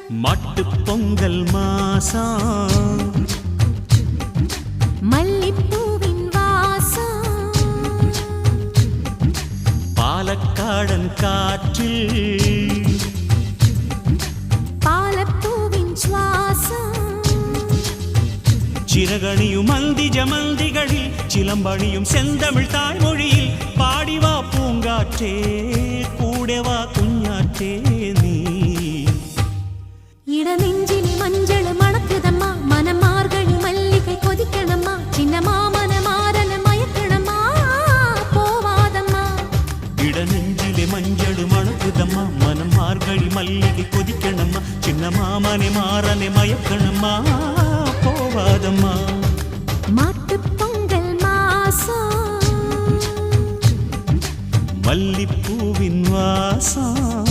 மட்டு பொங்கல் மாசம் மல்லிப்பூவின் வாசம் பாலக்காடன் காற்றில் பாலப்பூவின் சுவாசம் சிறகணியும் மந்தி ஜமந்திகளில் சிலம்பணியும் செந்தமிழ் தாய்மொழியில் பாடிவா பூங்காற்றே கூடவா குஞ்ஞாற்றே நீ இடநெஞ்சிலே மஞ்சள் மணக்குதம்மா மனம் மார்கழி மல்லிகை கொதிக்கணம்மா சின்ன மாமன மாறன மயக்கணம்மா போவாதம்மா இடநெஞ்சிலே மஞ்சள் மணக்குதம்மா மனம் மார்கழி மல்லிகை கொதிக்கணம்மா சின்ன மாமனை மாறனை மயக்கணம்மா போவாதம்மா மாட்டுப் பொங்கல் மாசம் மல்லிப்பூவின் வாசம்